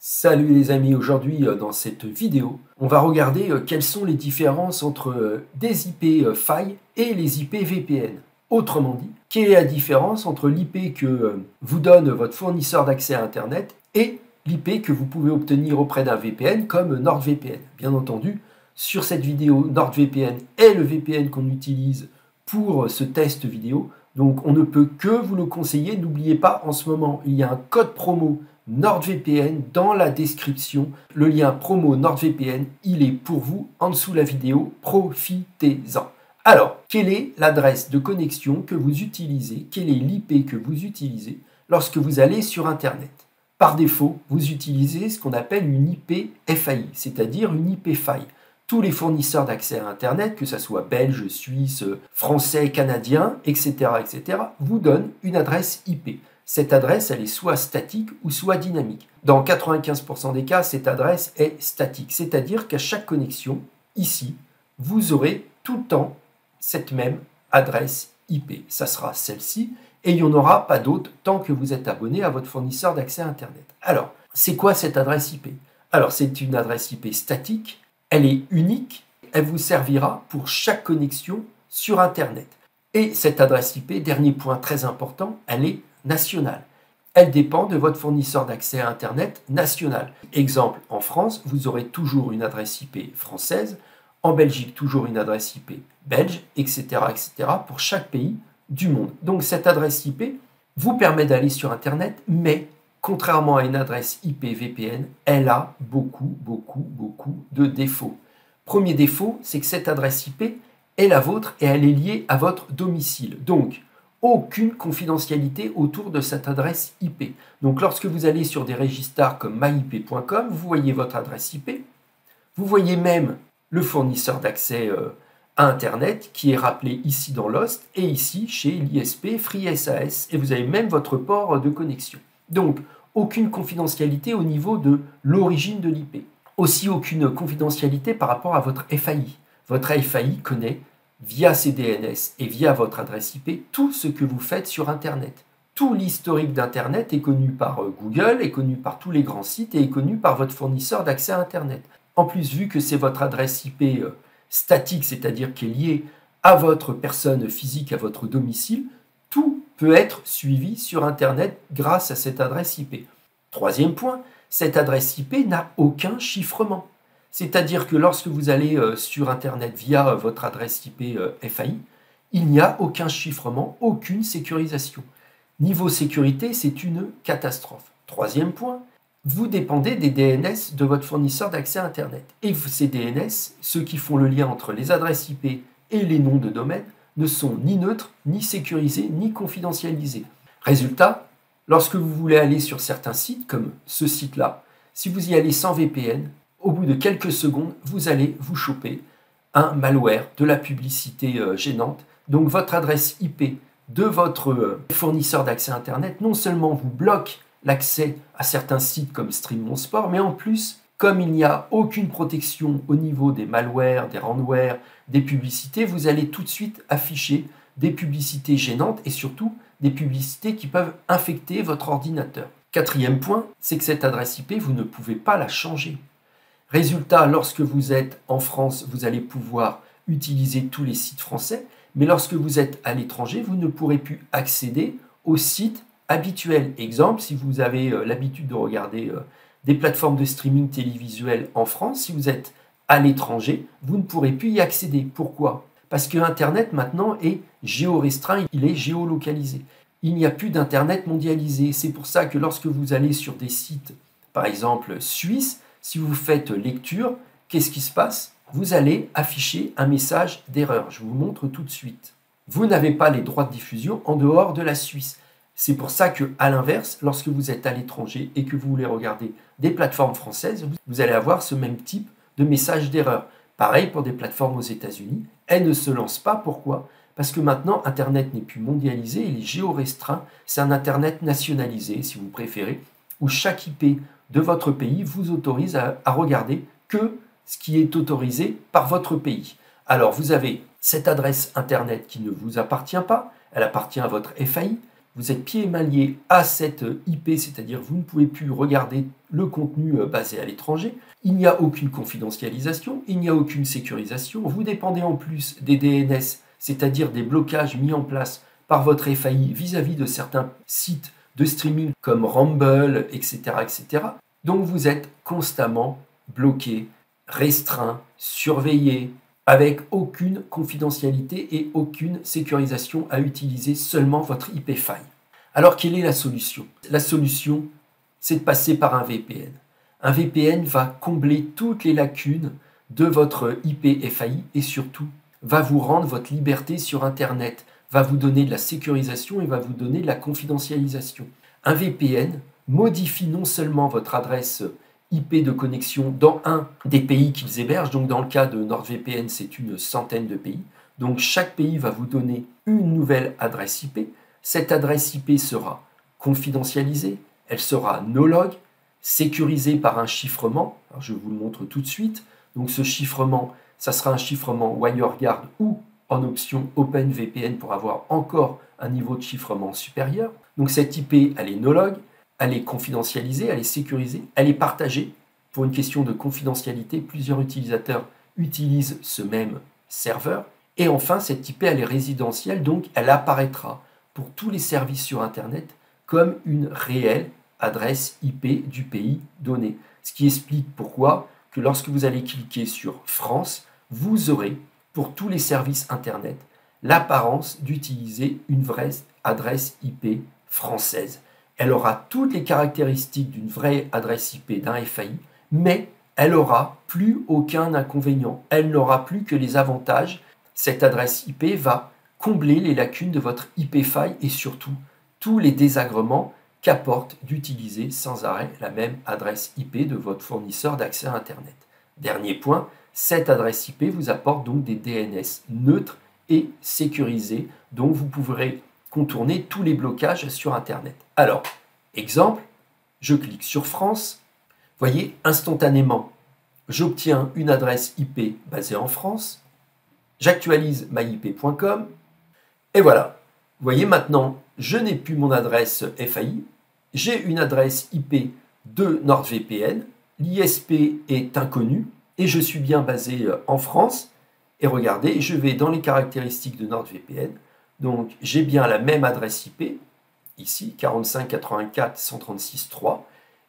Salut les amis, aujourd'hui dans cette vidéo, on va regarder quelles sont les différences entre des IP failles et les IP VPN. Autrement dit, quelle est la différence entre l'IP que vous donne votre fournisseur d'accès à Internet et l'IP que vous pouvez obtenir auprès d'un VPN comme NordVPN. Bien entendu, sur cette vidéo, NordVPN est le VPN qu'on utilise pour ce test vidéo, donc on ne peut que vous le conseiller. N'oubliez pas, en ce moment, il y a un code promo NordVPN dans la description. Le lien promo NordVPN, il est pour vous en dessous de la vidéo. Profitez-en. Alors, quelle est l'adresse de connexion que vous utilisez? Quelle est l'IP que vous utilisez lorsque vous allez sur Internet? Par défaut, vous utilisez ce qu'on appelle une IP FAI, c'est-à-dire une IP faille. Tous les fournisseurs d'accès à Internet, que ce soit belge, suisse, français, canadien, etc., vous donnent une adresse IP. Cette adresse, elle est soit statique ou soit dynamique. Dans 95% des cas, cette adresse est statique, c'est-à-dire qu'à chaque connexion, ici, vous aurez tout le temps cette même adresse IP. Ça sera celle-ci et il n'y en aura pas d'autre tant que vous êtes abonné à votre fournisseur d'accès à Internet. Alors, c'est quoi cette adresse IP? Alors, c'est une adresse IP statique, elle est unique, elle vous servira pour chaque connexion sur Internet. Et cette adresse IP, dernier point très important, elle est nationale. Elle dépend de votre fournisseur d'accès à Internet national. Exemple, en France, vous aurez toujours une adresse IP française, en Belgique, toujours une adresse IP belge, etc., pour chaque pays du monde. Donc cette adresse IP vous permet d'aller sur Internet, mais contrairement à une adresse IP VPN, elle a beaucoup de défauts. Premier défaut, c'est que cette adresse IP est la vôtre et elle est liée à votre domicile. Donc, aucune confidentialité autour de cette adresse IP. Donc, lorsque vous allez sur des registres comme myip.com, vous voyez votre adresse IP, vous voyez même le fournisseur d'accès à Internet qui est rappelé ici dans l'host et ici chez l'ISP FreeSAS et vous avez même votre port de connexion. Donc, aucune confidentialité au niveau de l'origine de l'IP. Aussi, aucune confidentialité par rapport à votre FAI. Votre FAI connaît, via ses DNS et via votre adresse IP, tout ce que vous faites sur Internet. Tout l'historique d'Internet est connu par Google, est connu par tous les grands sites et est connu par votre fournisseur d'accès à Internet. En plus, vu que c'est votre adresse IP statique, c'est-à-dire qui est liée à votre personne physique, à votre domicile, tout peut être suivi sur Internet grâce à cette adresse IP. Troisième point, cette adresse IP n'a aucun chiffrement. C'est-à-dire que lorsque vous allez sur Internet via votre adresse IP FAI, il n'y a aucun chiffrement, aucune sécurisation. Niveau sécurité, c'est une catastrophe. Troisième point, vous dépendez des DNS de votre fournisseur d'accès à Internet. Et ces DNS, ceux qui font le lien entre les adresses IP et les noms de domaine, ne sont ni neutres, ni sécurisés, ni confidentialisés. Résultat, lorsque vous voulez aller sur certains sites, comme ce site-là, si vous y allez sans VPN, au bout de quelques secondes, vous allez vous choper un malware, de la publicité gênante. Donc votre adresse IP de votre fournisseur d'accès à Internet, non seulement vous bloque l'accès à certains sites comme Stream Mon Sport, mais en plus, comme il n'y a aucune protection au niveau des malwares, des ransomware, des publicités, vous allez tout de suite afficher des publicités gênantes et surtout des publicités qui peuvent infecter votre ordinateur. Quatrième point, c'est que cette adresse IP, vous ne pouvez pas la changer. Résultat, lorsque vous êtes en France, vous allez pouvoir utiliser tous les sites français, mais lorsque vous êtes à l'étranger, vous ne pourrez plus accéder aux sites habituels. Exemple, si vous avez l'habitude de regarder des plateformes de streaming télévisuel en France, si vous êtes à l'étranger, vous ne pourrez plus y accéder. Pourquoi? Parce que Internet maintenant est géorestreint, il est géolocalisé. Il n'y a plus d'Internet mondialisé. C'est pour ça que lorsque vous allez sur des sites, par exemple suisses, si vous faites lecture, qu'est-ce qui se passe? Vous allez afficher un message d'erreur. Je vous montre tout de suite. Vous n'avez pas les droits de diffusion en dehors de la Suisse. C'est pour ça qu'à l'inverse, lorsque vous êtes à l'étranger et que vous voulez regarder des plateformes françaises, vous allez avoir ce même type de message d'erreur. Pareil pour des plateformes aux États-Unis. Elles ne se lancent pas. Pourquoi? Parce que maintenant, Internet n'est plus mondialisé, il est géorestreint. C'est un Internet nationalisé, si vous préférez, où chaque IP de votre pays vous autorise à regarder que ce qui est autorisé par votre pays. Alors, vous avez cette adresse Internet qui ne vous appartient pas, elle appartient à votre FAI, vous êtes pieds et mains liés à cette IP, c'est-à-dire vous ne pouvez plus regarder le contenu basé à l'étranger. Il n'y a aucune confidentialisation, il n'y a aucune sécurisation. Vous dépendez en plus des DNS, c'est-à-dire des blocages mis en place par votre FAI vis-à-vis de certains sites de streaming comme Rumble, etc., etc. Donc vous êtes constamment bloqué, restreint, surveillé, avec aucune confidentialité et aucune sécurisation à utiliser, seulement votre IP faille. Alors quelle est la solution? La solution, c'est de passer par un VPN. Un VPN va combler toutes les lacunes de votre IP FAI et surtout va vous rendre votre liberté sur Internet, va vous donner de la sécurisation et va vous donner de la confidentialisation. Un VPN modifie non seulement votre adresse IP de connexion dans un des pays qu'ils hébergent, donc dans le cas de NordVPN, c'est une centaine de pays. Donc chaque pays va vous donner une nouvelle adresse IP. Cette adresse IP sera confidentialisée, elle sera no-log, sécurisée par un chiffrement. Alors, je vous le montre tout de suite. Donc ce chiffrement, ça sera un chiffrement WireGuard ou en option OpenVPN pour avoir encore un niveau de chiffrement supérieur. Donc cette IP, elle est no-log, elle est confidentialisée, elle est sécurisée, elle est partagée. Pour une question de confidentialité, plusieurs utilisateurs utilisent ce même serveur. Et enfin, cette IP, elle est résidentielle, donc elle apparaîtra pour tous les services sur Internet comme une réelle adresse IP du pays donné. Ce qui explique pourquoi que lorsque vous allez cliquer sur France, vous aurez pour tous les services Internet l'apparence d'utiliser une vraie adresse IP française. Elle aura toutes les caractéristiques d'une vraie adresse IP d'un FAI, mais elle n'aura plus aucun inconvénient. Elle n'aura plus que les avantages. Cette adresse IP va combler les lacunes de votre IP faille et surtout tous les désagréments qu'apporte d'utiliser sans arrêt la même adresse IP de votre fournisseur d'accès à Internet. Dernier point, cette adresse IP vous apporte donc des DNS neutres et sécurisés, dont vous pourrez contourner tous les blocages sur Internet. Alors, exemple, je clique sur France. Voyez, instantanément, j'obtiens une adresse IP basée en France. J'actualise myip.com. Et voilà. Vous voyez, maintenant, je n'ai plus mon adresse FAI. J'ai une adresse IP de NordVPN. L'ISP est inconnu et je suis bien basé en France. Et regardez, je vais dans les caractéristiques de NordVPN. Donc, j'ai bien la même adresse IP, ici, 45.84.136.3,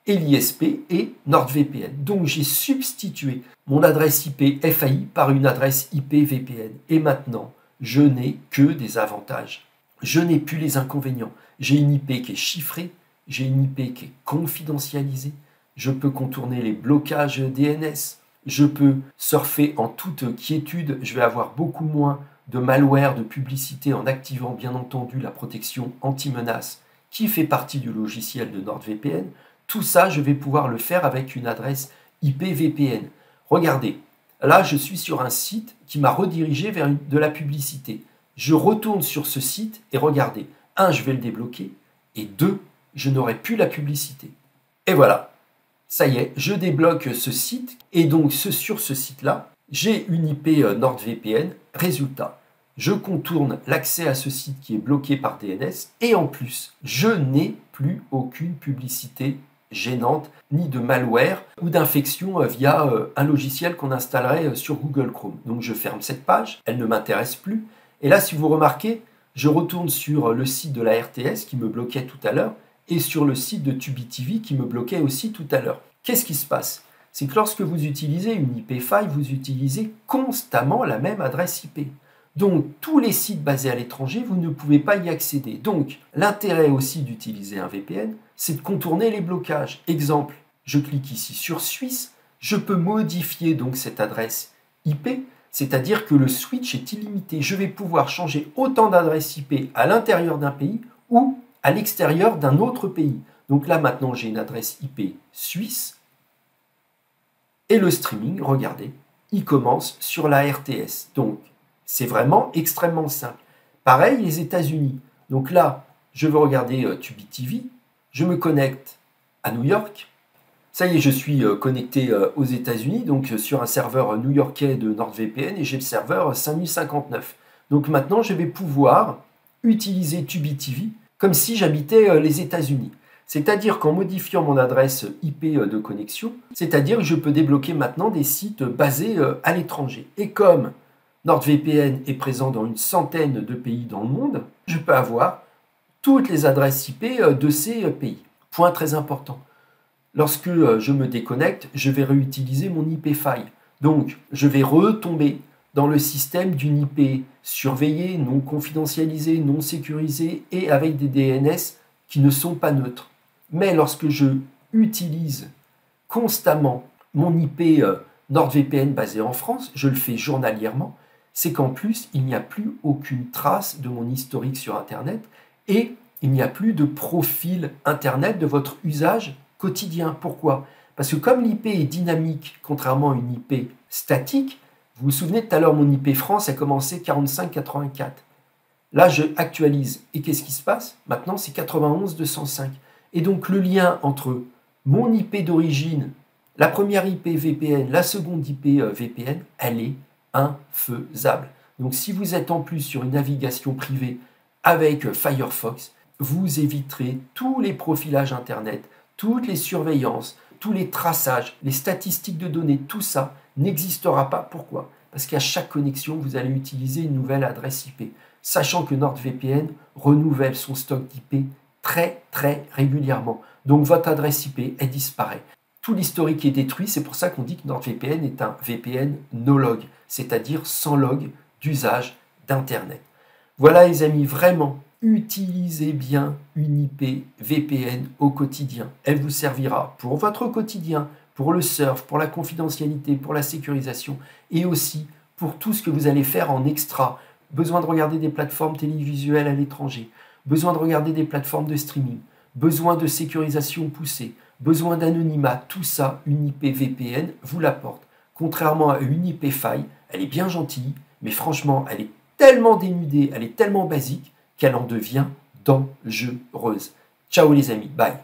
et l'ISP est NordVPN. Donc, j'ai substitué mon adresse IP FAI par une adresse IP VPN. Et maintenant, je n'ai que des avantages. Je n'ai plus les inconvénients. J'ai une IP qui est chiffrée, j'ai une IP qui est confidentialisée, je peux contourner les blocages DNS, je peux surfer en toute quiétude, je vais avoir beaucoup moins de malware, de publicité en activant bien entendu la protection anti-menace qui fait partie du logiciel de NordVPN. Tout ça, je vais pouvoir le faire avec une adresse IP VPN. Regardez, là je suis sur un site qui m'a redirigé vers de la publicité. Je retourne sur ce site et regardez, 1, je vais le débloquer et 2, je n'aurai plus la publicité. Et voilà, ça y est, je débloque ce site et donc sur ce site-là, j'ai une IP NordVPN. Résultat, je contourne l'accès à ce site qui est bloqué par DNS et en plus, je n'ai plus aucune publicité gênante, ni de malware ou d'infection via un logiciel qu'on installerait sur Google Chrome. Donc je ferme cette page, elle ne m'intéresse plus. Et là, si vous remarquez, je retourne sur le site de la RTS qui me bloquait tout à l'heure et sur le site de TubiTV qui me bloquait aussi tout à l'heure. Qu'est-ce qui se passe? C'est que lorsque vous utilisez une IP faille, vous utilisez constamment la même adresse IP. Donc, tous les sites basés à l'étranger, vous ne pouvez pas y accéder. Donc, l'intérêt aussi d'utiliser un VPN, c'est de contourner les blocages. Exemple, je clique ici sur Suisse, je peux modifier donc cette adresse IP, c'est-à-dire que le switch est illimité. Je vais pouvoir changer autant d'adresses IP à l'intérieur d'un pays ou à l'extérieur d'un autre pays. Donc là, maintenant, j'ai une adresse IP suisse. Et le streaming, regardez, il commence sur la RTS. Donc, c'est vraiment extrêmement simple. Pareil, les États-Unis. Donc là, je veux regarder TubiTV. Je me connecte à New York. Ça y est, je suis connecté aux États-Unis, donc sur un serveur new-yorkais de NordVPN et j'ai le serveur 5059. Donc maintenant, je vais pouvoir utiliser TubiTV comme si j'habitais les États-Unis. C'est-à-dire qu'en modifiant mon adresse IP de connexion, c'est-à-dire que je peux débloquer maintenant des sites basés à l'étranger. Et comme NordVPN est présent dans une centaine de pays dans le monde, je peux avoir toutes les adresses IP de ces pays. Point très important. Lorsque je me déconnecte, je vais réutiliser mon IP file. Donc, je vais retomber dans le système d'une IP surveillée, non confidentialisée, non sécurisée et avec des DNS qui ne sont pas neutres. Mais lorsque je utilise constamment mon IP NordVPN basé en France, je le fais journalièrement, c'est qu'en plus, il n'y a plus aucune trace de mon historique sur Internet et il n'y a plus de profil Internet de votre usage quotidien. Pourquoi? Parce que comme l'IP est dynamique, contrairement à une IP statique, vous vous souvenez tout à l'heure, mon IP France a commencé 45-84. Là, je actualise. Et qu'est-ce qui se passe? Maintenant, c'est 91-205. Et donc, le lien entre mon IP d'origine, la première IP VPN, la seconde IP VPN, elle est infaisable. Donc, si vous êtes en plus sur une navigation privée avec Firefox, vous éviterez tous les profilages Internet, toutes les surveillances, tous les traçages, les statistiques de données, tout ça n'existera pas. Pourquoi? Parce qu'à chaque connexion, vous allez utiliser une nouvelle adresse IP, sachant que NordVPN renouvelle son stock d'IP très régulièrement. Donc votre adresse IP, elle disparaît. Tout l'historique est détruit, c'est pour ça qu'on dit que NordVPN est un VPN no log, c'est-à-dire sans log d'usage d'Internet. Voilà les amis, vraiment, utilisez bien une IP VPN au quotidien. Elle vous servira pour votre quotidien, pour le surf, pour la confidentialité, pour la sécurisation et aussi pour tout ce que vous allez faire en extra. Besoin de regarder des plateformes télévisuelles à l'étranger, besoin de regarder des plateformes de streaming, besoin de sécurisation poussée, besoin d'anonymat, tout ça, une IP VPN vous l'apporte. Contrairement à une IP file, elle est bien gentille, mais franchement, elle est tellement dénudée, elle est tellement basique qu'elle en devient dangereuse. Ciao les amis, bye.